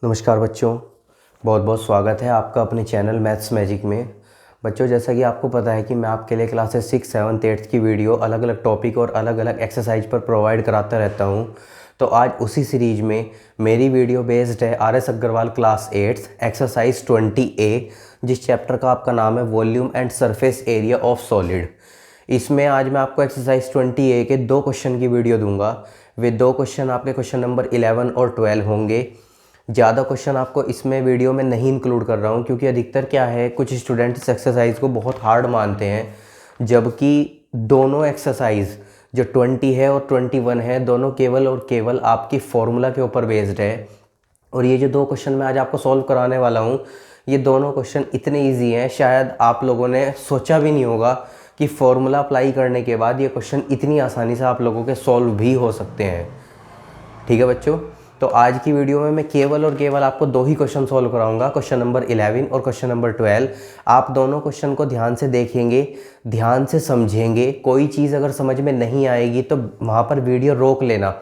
नमस्कार बच्चों, बहुत बहुत स्वागत है आपका अपने चैनल मैथ्स मैजिक में। बच्चों, जैसा कि आपको पता है कि मैं आपके लिए क्लासेस 6, 7, 8 की वीडियो अलग अलग टॉपिक और अलग अलग एक्सरसाइज पर प्रोवाइड कराता रहता हूं। तो आज उसी सीरीज में मेरी वीडियो बेस्ड है RS Agarwal class 8 exercise 20A, जिस चैप्टर का आपका नाम है volume and surface area of solid. इसमें आज मैं आपको एक्सरसाइज 20A के 2 क्वेश्चन की वीडियो दूंगा। वे 2 क्वेश्चन आपके क्वेश्चन नंबर 11 और 12 होंगे। ज़्यादा क्वेश्चन आपको इसमें वीडियो में नहीं इंक्लूड कर रहा हूँ, क्योंकि अधिकतर क्या है, कुछ स्टूडेंट इस एक्सरसाइज को बहुत हार्ड मानते हैं, जबकि दोनों एक्सरसाइज जो 20 है और 21 है दोनों केवल और केवल आपकी फॉर्मूला के ऊपर बेस्ड है। और ये जो 2 क्वेश्चन मैं आज आपको सॉल्व कराने वाला हूँ, ये दोनों क्वेश्चन इतने ईजी हैं, शायद आप लोगों ने सोचा भी नहीं होगा कि फॉर्मूला अप्लाई करने के बाद ये क्वेश्चन इतनी आसानी से आप लोगों के सॉल्व भी हो सकते हैं। ठीक है बच्चों, तो आज की वीडियो में मैं केवल और केवल आपको 2 ही क्वेश्चन सॉल्व कराऊंगा, क्वेश्चन नंबर 11 और क्वेश्चन नंबर 12। आप दोनों क्वेश्चन को ध्यान से देखेंगे, ध्यान से समझेंगे। कोई चीज़ अगर समझ में नहीं आएगी तो वहाँ पर वीडियो रोक लेना,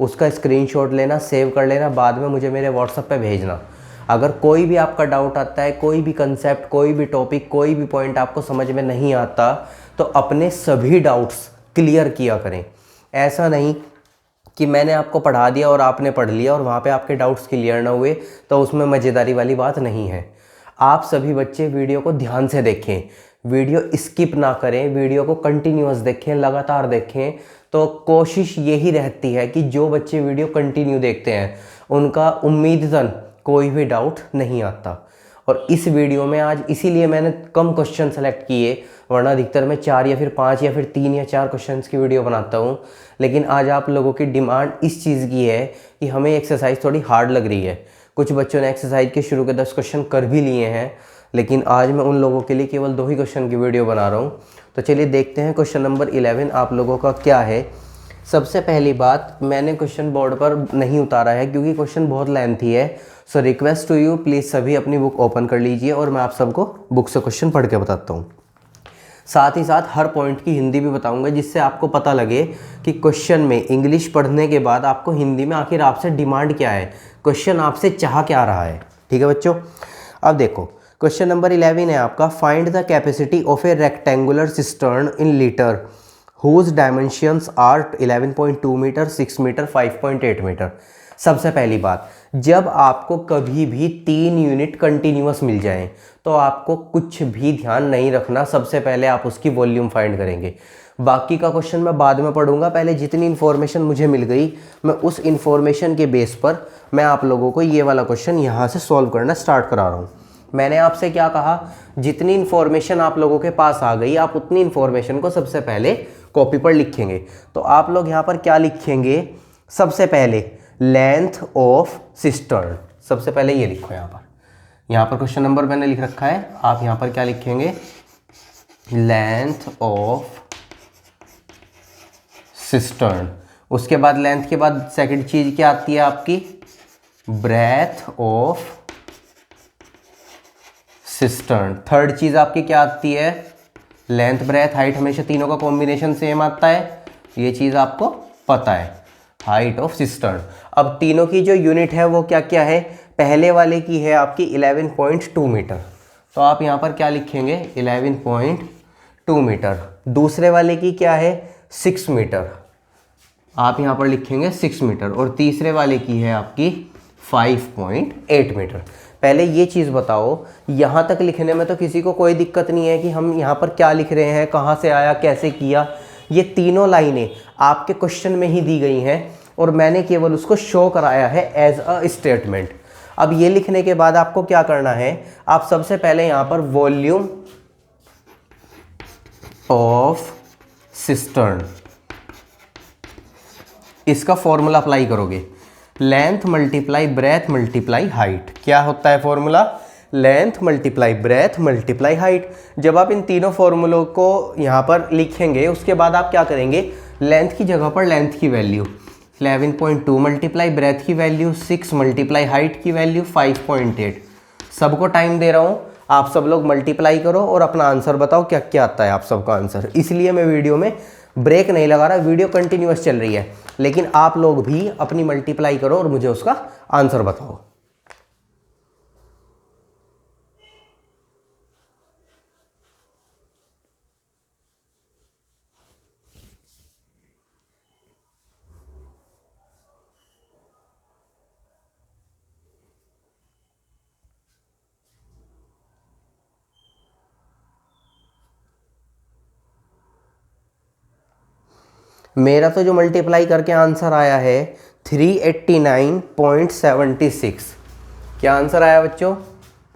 उसका स्क्रीनशॉट लेना, सेव कर लेना, बाद में मुझे मेरे व्हाट्सएप पे भेजना। अगर कोई भी आपका डाउट आता है, कोई भी कंसेप्ट, कोई भी टॉपिक, कोई भी पॉइंट आपको समझ में नहीं आता, तो अपने सभी डाउट्स क्लियर किया करें। ऐसा नहीं कि मैंने आपको पढ़ा दिया और आपने पढ़ लिया और वहाँ पे आपके डाउट्स क्लियर ना हुए, तो उसमें मज़ेदारी वाली बात नहीं है। आप सभी बच्चे वीडियो को ध्यान से देखें, वीडियो स्किप ना करें, वीडियो को कंटिन्यूअस देखें, लगातार देखें। तो कोशिश यही रहती है कि जो बच्चे वीडियो कंटिन्यू देखते हैं उनका उम्मीदन कोई भी डाउट नहीं आता। और इस वीडियो में आज इसीलिए मैंने कम क्वेश्चन सेलेक्ट किए, वरना अधिकतर मैं 4 या फिर 5 या फिर 3 या 4 क्वेश्चंस की वीडियो बनाता हूँ। लेकिन आज आप लोगों की डिमांड इस चीज़ की है कि हमें एक्सरसाइज थोड़ी हार्ड लग रही है। कुछ बच्चों ने एक्सरसाइज के शुरू के 10 क्वेश्चन कर भी लिए हैं, लेकिन आज मैं उन लोगों के लिए केवल 2 ही क्वेश्चन की वीडियो बना रहा हूँ। तो चलिए देखते हैं क्वेश्चन नंबर 11 आप लोगों का क्या है। सबसे पहली बात, मैंने क्वेश्चन बोर्ड पर नहीं उतारा है क्योंकि क्वेश्चन बहुत लेंथी है। So request to you, please सभी अपनी बुक ओपन कर लीजिए और मैं आप सबको बुक से क्वेश्चन पढ़ के बताता हूँ। साथ ही साथ हर पॉइंट की हिंदी भी बताऊंगा, जिससे आपको पता लगे कि क्वेश्चन में इंग्लिश पढ़ने के बाद आपको हिंदी में आखिर आपसे डिमांड क्या है, क्वेश्चन आपसे चाह क्या रहा है। ठीक है बच्चों, अब देखो क्वेश्चन नंबर 11 है आपका, find the capacity of a rectangular cistern in litre whose dimensions are 11.2 metre, 6 metre, 5.8 metre. सबसे पहली बात, जब आपको कभी भी 3 यूनिट कंटिन्यूअस मिल जाएं तो आपको कुछ भी ध्यान नहीं रखना, सबसे पहले आप उसकी वॉल्यूम फाइंड करेंगे। बाकी का क्वेश्चन मैं बाद में पढ़ूंगा, पहले जितनी इन्फॉर्मेशन मुझे मिल गई मैं उस इन्फॉर्मेशन के बेस पर मैं आप लोगों को ये वाला क्वेश्चन यहाँ से सॉल्व करना स्टार्ट करा रहा हूँ। मैंने आपसे क्या कहा, जितनी इन्फॉर्मेशन आप लोगों के पास आ गई आप उतनी इन्फॉर्मेशन को सबसे पहले कॉपी पर लिखेंगे। तो आप लोग यहाँ पर क्या लिखेंगे, सबसे पहले लेंथ ऑफ सिस्टर्न, सबसे पहले ये लिखो। यहाँ पर क्वेश्चन नंबर मैंने लिख रखा है, आप यहाँ पर क्या लिखेंगे, लेंथ ऑफ सिस्टर्न। उसके बाद लेंथ के बाद सेकंड चीज क्या आती है आपकी, ब्रेथ ऑफ सिस्टर्न। थर्ड चीज आपकी क्या आती है, लेंथ, ब्रेथ, हाइट, हमेशा तीनों का कॉम्बिनेशन सेम आता है, ये चीज आपको पता है, हाइट ऑफ सिस्टर्न। अब तीनों की जो यूनिट है वो क्या क्या है, पहले वाले की है आपकी 11.2 मीटर, तो आप यहाँ पर क्या लिखेंगे, 11.2 मीटर। दूसरे वाले की क्या है, 6 मीटर, आप यहाँ पर लिखेंगे 6 मीटर। और तीसरे वाले की है आपकी 5.8 मीटर। पहले ये चीज़ बताओ, यहाँ तक लिखने में तो किसी को कोई दिक्कत नहीं है कि हम यहाँ पर क्या लिख रहे हैं, कहाँ से आया, कैसे किया। ये तीनों लाइनें आपके क्वेश्चन में ही दी गई हैं और मैंने केवल उसको शो कराया है एज अ स्टेटमेंट। अब ये लिखने के बाद आपको क्या करना है, आप सबसे पहले यहाँ पर वॉल्यूम ऑफ सिस्टर्न, इसका फॉर्मूला अप्लाई करोगे, length multiply breath multiply height. क्या होता है formula, length multiply breath multiply height. जब आप इन तीनों फॉर्मूलों को यहाँ पर लिखेंगे उसके बाद आप क्या करेंगे, लेंथ की जगह पर लेंथ की वैल्यू 11.2 मल्टीप्लाई ब्रेथ की वैल्यू 6 मल्टीप्लाई हाइट की वैल्यू 5.8। सबको टाइम दे रहा हूँ, आप सब लोग मल्टीप्लाई करो और अपना आंसर बताओ क्या क्या आता है आप सबका आंसर। इसलिए मैं वीडियो में ब्रेक नहीं लगा रहा, वीडियो कंटिन्यूअस चल रही है, लेकिन आप लोग भी अपनी मल्टीप्लाई करो और मुझे उसका आंसर बताओ। मेरा तो जो मल्टीप्लाई करके आंसर आया है 389.76। क्या आंसर आया बच्चों?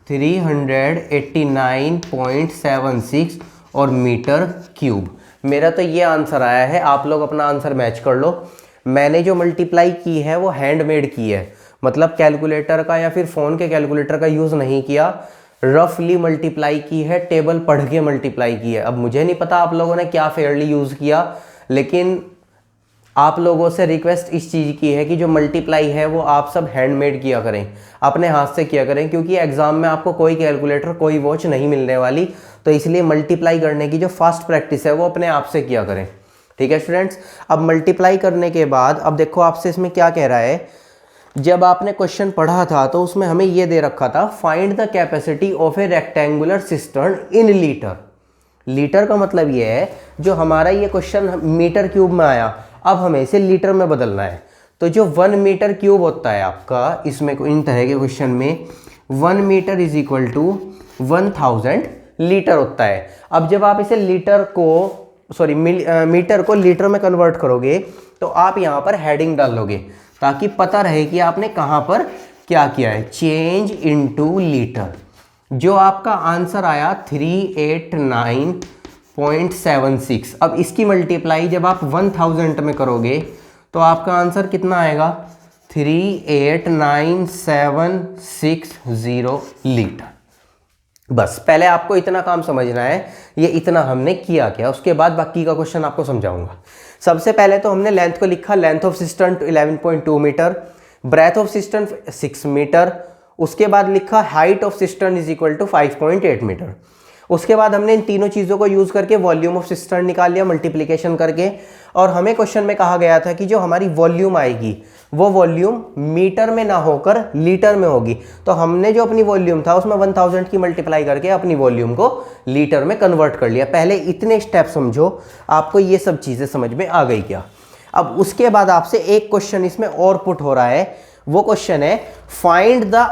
389.76 और मीटर क्यूब। मेरा तो ये आंसर आया है। आप लोग अपना आंसर मैच कर लो। मैंने जो मल्टीप्लाई की है वो हैंडमेड की है, मतलब कैलकुलेटर का या फिर फ़ोन के कैलकुलेटर का यूज़ नहीं किया, रफली मल्टीप्लाई की है, टेबल पढ़ के मल्टीप्लाई की है। अब मुझे नहीं पता आप लोगों ने क्या फेयरली यूज़ किया, लेकिन आप लोगों से रिक्वेस्ट इस चीज़ की है कि जो मल्टीप्लाई है वो आप सब हैंडमेड किया करें, अपने हाथ से किया करें, क्योंकि एग्जाम में आपको कोई कैलकुलेटर कोई वॉच नहीं मिलने वाली। तो इसलिए मल्टीप्लाई करने की जो फास्ट प्रैक्टिस है वो अपने आप से किया करें। ठीक है स्टूडेंट्स। अब मल्टीप्लाई करने के बाद अब देखो आपसे इसमें क्या कह रहा है। जब आपने क्वेश्चन पढ़ा था तो उसमें हमें ये दे रखा था, find the capacity of a rectangular cistern in litre. Litre का मतलब ये है, जो हमारा ये क्वेश्चन मीटर क्यूब में आया, अब हमें इसे लीटर में बदलना है। तो जो 1 मीटर क्यूब होता है आपका, इसमें इन तरह के क्वेश्चन में 1 metre is equal to 1000 litre होता है। अब जब आप इसे मीटर को लीटर में कन्वर्ट करोगे तो आप यहाँ पर हेडिंग डाल लोगे, ताकि पता रहे कि आपने कहाँ पर क्या किया है। Change into litre. जो आपका आंसर आया 389.76। अब इसकी मल्टीप्लाई जब आप 1000 में करोगे तो आपका आंसर कितना आएगा? 389,760 लीटर। बस पहले आपको इतना काम समझना है, ये इतना हमने किया क्या, उसके बाद बाकी का क्वेश्चन आपको समझाऊंगा। सबसे पहले तो हमने लेंथ को लिखा, length of cistern 11.2 metre, breadth of cistern 6 metre. उसके बाद लिखा height of cistern is equal to 5.8 metre. उसके बाद हमने इन तीनों चीज़ों को यूज़ करके वॉल्यूम ऑफ सिस्टर्न निकाल लिया मल्टीप्लिकेशन करके। और हमें क्वेश्चन में कहा गया था कि जो हमारी वॉल्यूम आएगी वो वॉल्यूम मीटर में ना होकर लीटर में होगी। तो हमने जो अपनी वॉल्यूम था उसमें 1000 की मल्टीप्लाई करके अपनी वॉल्यूम को लीटर में कन्वर्ट कर लिया। पहले इतने स्टेप समझो, आपको ये सब चीज़ें समझ में आ गई क्या? अब उसके बाद आपसे एक क्वेश्चन इसमें और पुट हो रहा है। वो क्वेश्चन है, find the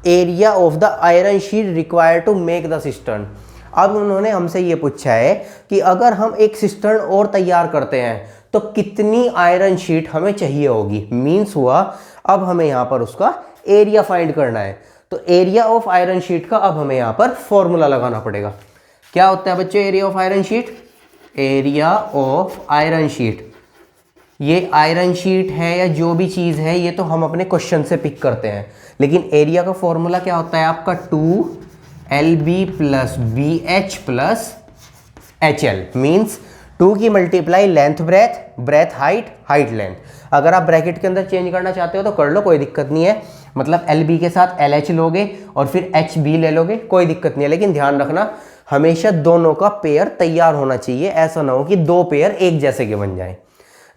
area of the iron sheet required to make the cistern. अब उन्होंने हमसे ये पूछा है कि अगर हम एक सिस्टर्न और तैयार करते हैं तो कितनी आयरन शीट हमें चाहिए होगी। मीन्स हुआ अब हमें यहाँ पर उसका एरिया फाइंड करना है। तो एरिया ऑफ आयरन शीट का अब हमें यहाँ पर फॉर्मूला लगाना पड़ेगा। क्या होता है बच्चों area of iron sheet? Area of iron sheet, ये आयरन शीट है या जो भी चीज़ है ये तो हम अपने क्वेश्चन से पिक करते हैं, लेकिन एरिया का फॉर्मूला क्या होता है आपका? 2LB + BH + HL। मीन्स 2 की multiply length breadth, breadth height, height length. अगर आप ब्रैकेट के अंदर चेंज करना चाहते हो तो कर लो, कोई दिक्कत नहीं है। मतलब LB के साथ LH लोगे और फिर HB ले लोगे, कोई दिक्कत नहीं है। लेकिन ध्यान रखना हमेशा दोनों का पेयर तैयार होना चाहिए, ऐसा ना हो कि 2 पेयर एक जैसे के बन जाएं।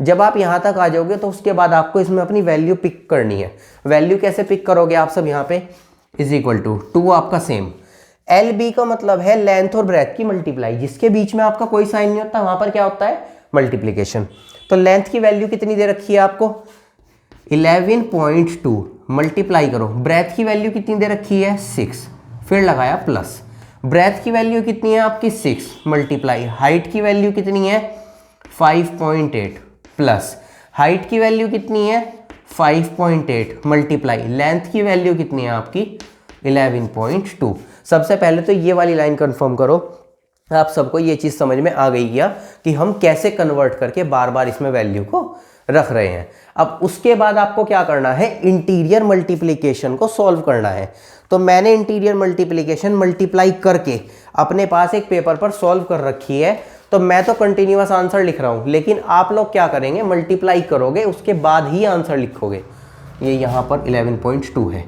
जब आप यहाँ तक आ जाओगे तो उसके बाद आपको इसमें अपनी वैल्यू पिक करनी है। वैल्यू कैसे पिक करोगे आप सब? यहाँ पे इज इक्वल टू 2 आपका सेम। LB का मतलब है लेंथ और ब्रेथ की मल्टीप्लाई, जिसके बीच में आपका कोई साइन नहीं होता, वहां पर क्या होता है? मल्टीप्लिकेशन। तो लेंथ की वैल्यू कितनी दे रखी है आपको? 11.2 मल्टीप्लाई करो। ब्रेथ की वैल्यू कितनी दे रखी है? 6, फिर लगाया प्लस। ब्रेथ की वैल्यू कितनी है आपकी? 6 मल्टीप्लाई। हाइट की वैल्यू कितनी है? 5.8 प्लस हाइट की वैल्यू कितनी है? 5.8 मल्टीप्लाई लेंथ की वैल्यू कितनी है आपकी? 11.2। सबसे पहले तो ये वाली लाइन कंफर्म करो। आप सबको ये चीज़ समझ में आ गई क्या कि हम कैसे कन्वर्ट करके बार बार इसमें वैल्यू को रख रहे हैं। अब उसके बाद आपको क्या करना है? इंटीरियर मल्टीप्लिकेशन को सॉल्व करना है। तो मैंने इंटीरियर मल्टीप्लिकेशन मल्टीप्लाई करके अपने पास एक पेपर पर सॉल्व कर रखी है। तो मैं तो कंटिन्यूअस आंसर लिख रहा हूं, लेकिन आप लोग क्या करेंगे? मल्टीप्लाई करोगे, उसके बाद ही आंसर लिखोगे। ये यहाँ पर 11.2 है,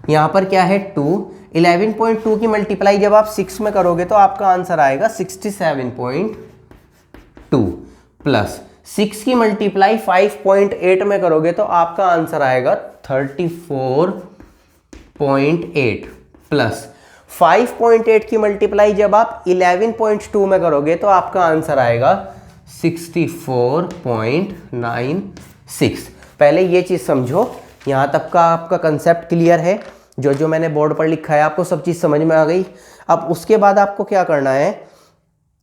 यहाँ पर क्या है? 2। 11.2 की मल्टीप्लाई जब आप 6 में करोगे तो आपका आंसर आएगा 67.2 प्लस 6 की मल्टीप्लाई 5.8 में करोगे तो आपका आंसर आएगा 34.8 प्लस 5.8 की मल्टीप्लाई जब आप 11.2 में करोगे तो आपका आंसर आएगा 64.96। पहले ये चीज़ समझो, यहाँ तक का आपका कंसेप्ट क्लियर है। जो जो मैंने बोर्ड पर लिखा है आपको सब चीज़ समझ में आ गई। अब उसके बाद आपको क्या करना है?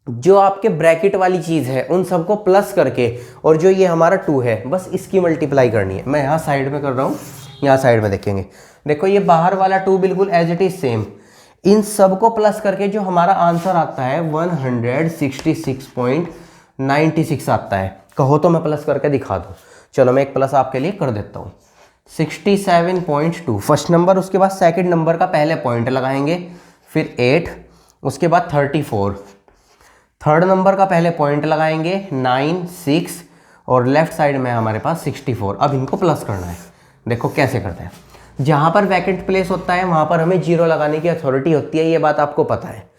जो आपके ब्रैकेट वाली चीज़ है उन सबको प्लस करके, और जो ये हमारा 2 है बस इसकी मल्टीप्लाई करनी है। मैं यहाँ साइड में कर रहा हूँ, यहाँ साइड में देखेंगे। देखो ये बाहर वाला 2 बिल्कुल एज इट इज सेम, इन सबको प्लस करके जो हमारा आंसर आता है 166.96 आता है। कहो तो मैं प्लस करके दिखा दूँ। चलो मैं एक प्लस आपके लिए कर देता हूँ। 67.2 फर्स्ट नंबर, उसके बाद सेकंड नंबर का पहले पॉइंट लगाएंगे, फिर 8, उसके बाद 34, थर्ड नंबर का पहले पॉइंट लगाएंगे 9, 6, और लेफ्ट साइड में हमारे पास 64। अब इनको प्लस करना है। देखो कैसे करते हैं। जहाँ पर वैकेंट प्लेस होता है वहाँ पर हमें 0 लगाने की अथॉरिटी होती है, ये बात आपको पता है।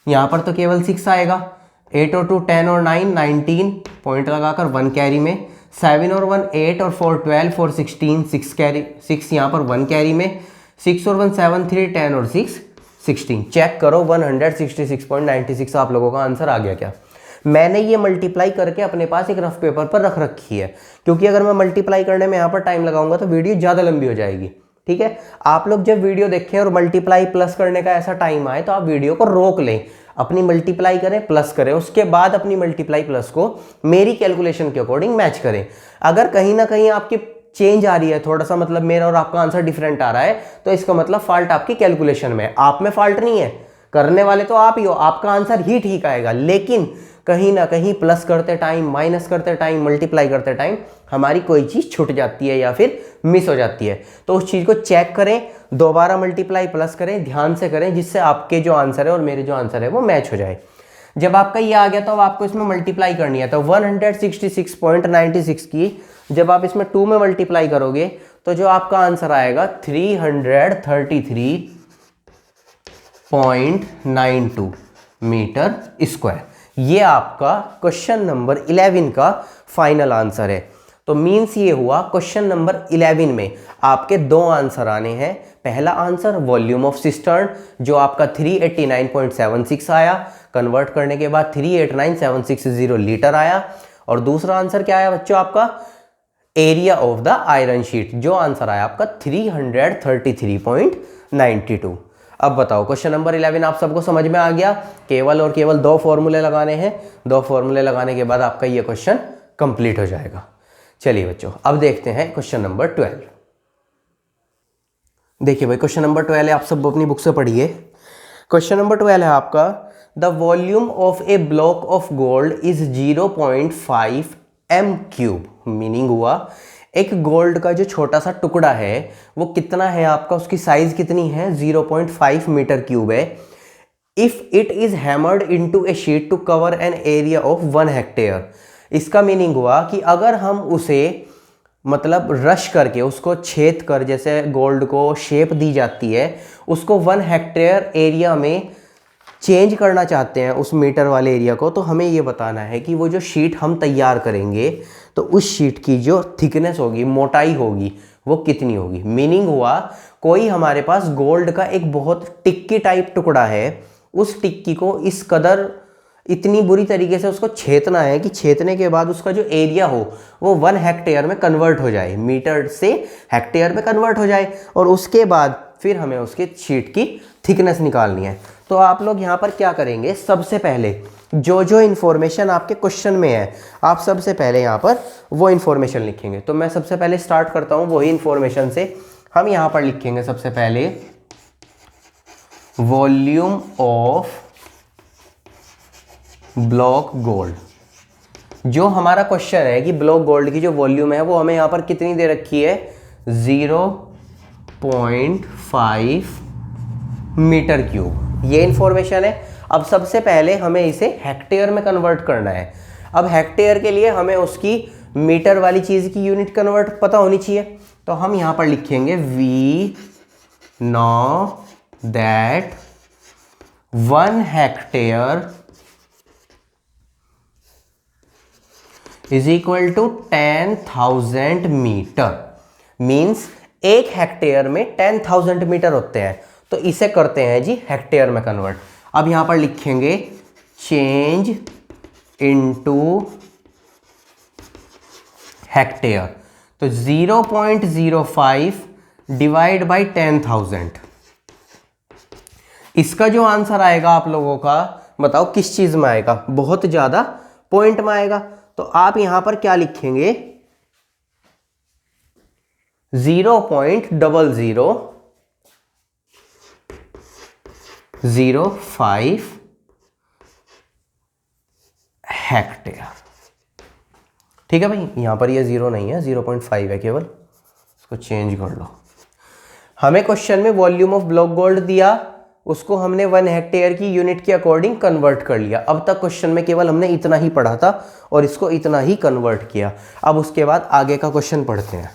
यहाँ पर तो केवल 6 आएगा। 8 और 2 10 और 9 19 पॉइंट लगाकर 1 कैरी में, 7 और 1 8 और 4 12 4 16 6 कैरी, 6 यहाँ पर 1 कैरी में, 6 और 1 7 3 10 और 6 16। चेक करो 166.96 आप लोगों का आंसर आ गया क्या। मैंने ये मल्टीप्लाई करके अपने पास एक रफ पेपर पर रख रखी है, क्योंकि अगर मैं मल्टीप्लाई करने में यहाँ पर टाइम लगाऊंगा तो वीडियो ज़्यादा लंबी हो जाएगी। ठीक है, आप लोग जब वीडियो देखें और मल्टीप्लाई प्लस करने का ऐसा टाइम आए तो आप वीडियो को रोक लें, अपनी मल्टीप्लाई करें प्लस करें, उसके बाद अपनी मल्टीप्लाई प्लस को मेरी कैलकुलेशन के अकॉर्डिंग मैच करें। अगर कहीं ना कहीं आपकी चेंज आ रही है थोड़ा सा, मतलब मेरा और आपका आंसर डिफरेंट आ रहा है, तो इसका मतलब फॉल्ट आपकी कैलकुलेशन में है, आप में फॉल्ट नहीं है। करने वाले तो आप ही हो, आपका आंसर ही ठीक आएगा, लेकिन कहीं ना कहीं प्लस करते टाइम, माइनस करते टाइम, मल्टीप्लाई करते टाइम हमारी कोई चीज़ छूट जाती है या फिर मिस हो जाती है। तो उस चीज़ को चेक करें, दोबारा मल्टीप्लाई प्लस करें, ध्यान से करें, जिससे आपके जो आंसर है और मेरे जो आंसर है वो मैच हो जाए। जब आपका ये आ गया तो अब आपको इसमें मल्टीप्लाई करनी है। तो 166.96 की जब आप इसमें 2 में मल्टीप्लाई करोगे तो जो आपका आंसर आएगा 333.92 मीटर स्क्वायर। ये आपका क्वेश्चन नंबर 11 का फाइनल आंसर है। तो मीन्स ये हुआ क्वेश्चन नंबर 11 में आपके 2 आंसर आने हैं। पहला आंसर वॉल्यूम ऑफ सिस्टर्न जो आपका 389.76 आया, कन्वर्ट करने के बाद 389,760 लीटर आया। और दूसरा आंसर क्या आया बच्चों आपका, area of the iron sheet, जो आंसर आया आपका 333.92। अब बताओ क्वेश्चन नंबर 11 आप सबको समझ में आ गया। केवल और केवल 2 फॉर्मूले लगाने हैं, 2 फॉर्मूले लगाने के बाद आपका ये क्वेश्चन कंप्लीट हो जाएगा। चलिए बच्चों अब देखते हैं क्वेश्चन नंबर 12। देखिए भाई क्वेश्चन नंबर 12 है, आप सब अपनी बुक से पढ़िए। क्वेश्चन नंबर 12 है आपका, the volume of A block of gold is 0.5 m³। Meaning हुआ एक गोल्ड का जो छोटा सा टुकड़ा है वो कितना है आपका, उसकी साइज कितनी है 0.5 मीटर क्यूब है। If it is hammered into a sheet to cover an area of 1 hectare. इसका मीनिंग हुआ कि अगर हम उसे मतलब रश करके उसको छेद कर, जैसे गोल्ड को शेप दी जाती है, उसको 1 हेक्टेयर एरिया में चेंज करना चाहते हैं उस मीटर वाले एरिया को, तो हमें ये बताना है कि वो जो शीट हम तैयार करेंगे तो उस शीट की जो थिकनेस होगी, मोटाई होगी, वो कितनी होगी। मीनिंग हुआ कोई हमारे पास गोल्ड का एक बहुत टिक्की टाइप टुकड़ा है, उस टिक्की को इस कदर इतनी बुरी तरीके से उसको छेदना है कि छेदने के बाद उसका जो एरिया हो वो 1 हेक्टेयर में कन्वर्ट हो जाए, मीटर से हेक्टेयर में कन्वर्ट हो जाए, और उसके बाद फिर हमें उसके शीट की थिकनेस निकालनी है। तो आप लोग यहाँ पर क्या करेंगे, सबसे पहले जो जो इन्फॉर्मेशन आपके क्वेश्चन में है आप सबसे पहले यहाँ पर वो इन्फॉर्मेशन लिखेंगे। तो मैं सबसे पहले स्टार्ट करता हूँ वही इन्फॉर्मेशन से। हम यहाँ पर लिखेंगे सबसे पहले वॉल्यूम ऑफ ब्लॉक गोल्ड। जो हमारा क्वेश्चन है कि ब्लॉक गोल्ड की जो वॉल्यूम है वो हमें यहाँ पर कितनी दे रखी है, 0.5 मीटर क्यूब, ये इंफॉर्मेशन है। अब सबसे पहले हमें इसे हेक्टेयर में कन्वर्ट करना है। अब हेक्टेयर के लिए हमें उसकी मीटर वाली चीज़ की यूनिट कन्वर्ट पता होनी चाहिए। तो हम यहाँ पर लिखेंगे we know that 1 hectare is equal to 10,000 metre. Means 1 hectare में 10,000 मीटर होते हैं, तो इसे करते हैं जी हेक्टेयर में कन्वर्ट। अब यहां पर लिखेंगे चेंज इनटू हेक्टेयर। तो 0.05 डिवाइड बाई 10,000, इसका जो आंसर आएगा आप लोगों का बताओ किस चीज में आएगा, बहुत ज्यादा पॉइंट में आएगा। तो आप यहां पर क्या लिखेंगे, 0.0005 हेक्टेयर। ठीक है भाई, यहां पर ये 0 नहीं है, 0.5 है केवल, इसको चेंज कर लो। हमें क्वेश्चन में वॉल्यूम ऑफ ब्लॉक गोल्ड दिया, उसको हमने 1 हेक्टेयर की यूनिट के अकॉर्डिंग कन्वर्ट कर लिया। अब तक क्वेश्चन में केवल हमने इतना ही पढ़ा था और इसको इतना ही कन्वर्ट किया। अब उसके बाद आगे का क्वेश्चन पढ़ते हैं।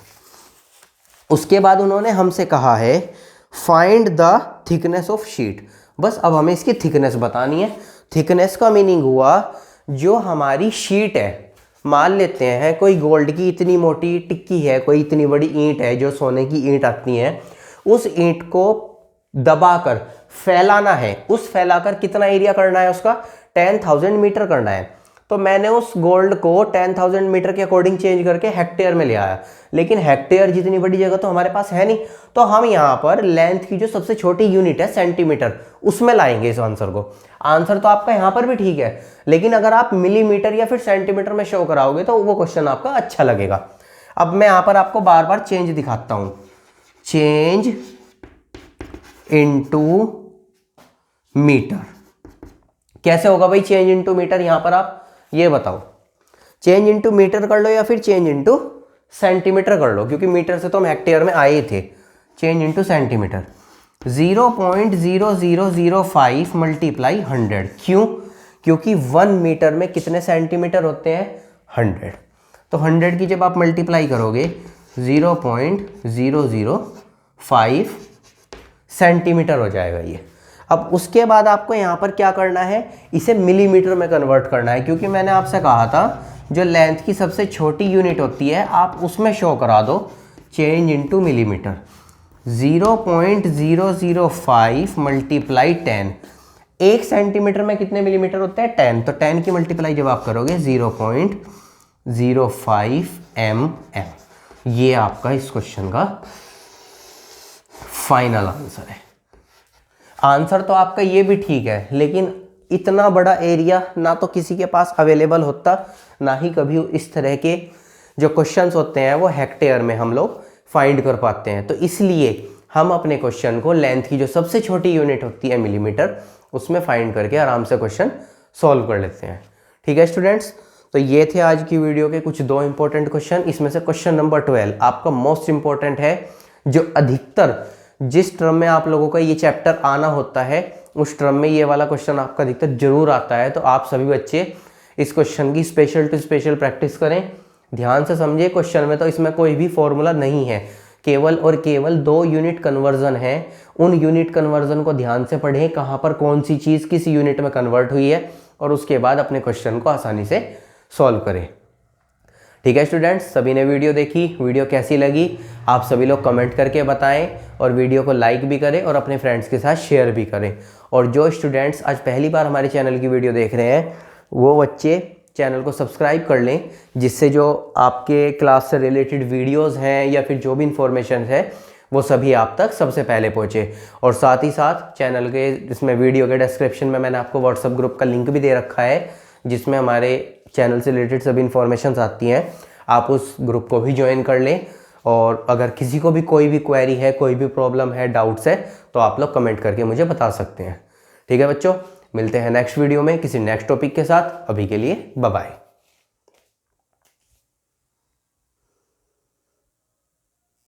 उसके बाद उन्होंने हमसे कहा है find the thickness of sheet. बस अब हमें इसकी थिकनेस बतानी है। थिकनेस का मीनिंग हुआ जो हमारी शीट है, मान लेते हैं कोई गोल्ड की इतनी मोटी टिक्की है, कोई इतनी बड़ी ईंट है जो सोने की ईंट आती है, उस ईंट को दबाकर फैलाना है। उस फैलाकर कितना एरिया करना है, उसका 10,000 मीटर करना है। तो मैंने उस गोल्ड को 10,000 मीटर के अकॉर्डिंग चेंज करके हेक्टेयर में ले आया, लेकिन हेक्टेयर जितनी बड़ी जगह तो हमारे पास है नहीं। तो हम यहाँ पर लेंथ की जो सबसे छोटी यूनिट है सेंटीमीटर, उसमें लाएंगे इस आंसर को। आंसर तो आपका यहाँ पर भी ठीक है, लेकिन अगर आप मिलीमीटर या फिर सेंटीमीटर में शो कराओगे तो वो क्वेश्चन आपका अच्छा लगेगा। अब मैं यहाँ पर आपको बार बार चेंज दिखाता हूँ। चेंज इनटू मीटर कैसे होगा भाई? चेंज इनटू मीटर यहाँ पर आप ये बताओ, चेंज इनटू मीटर कर लो या फिर चेंज इनटू सेंटीमीटर कर लो, क्योंकि मीटर से तो हम हेक्टेयर में आए थे। Change into centimetre 0.0005 multiply 100। क्यों? क्योंकि 1 मीटर में कितने सेंटीमीटर होते हैं? 100। तो 100 की जब आप मल्टीप्लाई करोगे 0.005 सेंटीमीटर हो जाएगा ये। अब उसके बाद आपको यहाँ पर क्या करना है, इसे मिलीमीटर में कन्वर्ट करना है, क्योंकि मैंने आपसे कहा था जो लेंथ की सबसे छोटी यूनिट होती है आप उसमें शो करा दो change into millimetre. 0.005 multiply 10। 1 centimetre में कितने मिलीमीटर होते हैं? 10। तो 10 की मल्टीप्लाई जब आप करोगे 0.05 mm। ये आपका इस क्वेश्चन का फाइनल आंसर है। आंसर तो आपका ये भी ठीक है, लेकिन इतना बड़ा एरिया ना तो किसी के पास अवेलेबल होता, ना ही कभी इस तरह के जो क्वेश्चंस होते हैं वो हेक्टेयर में हम लोग फाइंड कर पाते हैं। तो इसलिए हम अपने क्वेश्चन को लेंथ की जो सबसे छोटी यूनिट होती है मिलीमीटर, उसमें फाइंड करके आराम से क्वेश्चन सॉल्व कर लेते हैं। ठीक है स्टूडेंट्स, तो ये थे आज की वीडियो के कुछ 2 इंपॉर्टेंट क्वेश्चन। इसमें से क्वेश्चन नंबर 12 आपका मोस्ट इंपॉर्टेंट है, जो अधिकतर जिस टर्म में आप लोगों का ये चैप्टर आना होता है उस टर्म में ये वाला क्वेश्चन आपका अधिकतर जरूर आता है। तो आप सभी बच्चे इस क्वेश्चन की स्पेशल टू स्पेशल प्रैक्टिस करें, ध्यान से समझिए। क्वेश्चन में तो इसमें कोई भी फॉर्मूला नहीं है, केवल और केवल 2 यूनिट कन्वर्जन है। उन यूनिट कन्वर्जन को ध्यान से पढ़ें, कहाँ पर कौन सी चीज़ किस यूनिट में कन्वर्ट हुई है, और उसके बाद अपने क्वेश्चन को आसानी से सॉल्व करें। ठीक है स्टूडेंट्स, सभी ने वीडियो देखी, वीडियो कैसी लगी आप सभी लोग कमेंट करके बताएं, और वीडियो को लाइक भी करें और अपने फ्रेंड्स के साथ शेयर भी करें। और जो स्टूडेंट्स आज पहली बार हमारे चैनल की वीडियो देख रहे हैं वो बच्चे चैनल को सब्सक्राइब कर लें, जिससे जो आपके क्लास से रिलेटेड वीडियोस हैं या फिर जो भी इंफॉर्मेशन है वो सभी आप तक सबसे पहले पहुँचे। और साथ ही साथ चैनल के इसमें वीडियो के डिस्क्रिप्शन में मैंने आपको व्हाट्सएप ग्रुप का लिंक भी दे रखा है, जिसमें हमारे चैनल से रिलेटेड सभी इंफॉर्मेशन आती हैं। आप उस ग्रुप को भी ज्वाइन कर लें, और अगर किसी को भी कोई भी क्वेरी है, कोई भी प्रॉब्लम है, डाउट्स है, तो आप लोग कमेंट करके मुझे बता सकते हैं। ठीक है बच्चों, मिलते हैं नेक्स्ट वीडियो में किसी नेक्स्ट टॉपिक के साथ। अभी के लिए बाय बाय।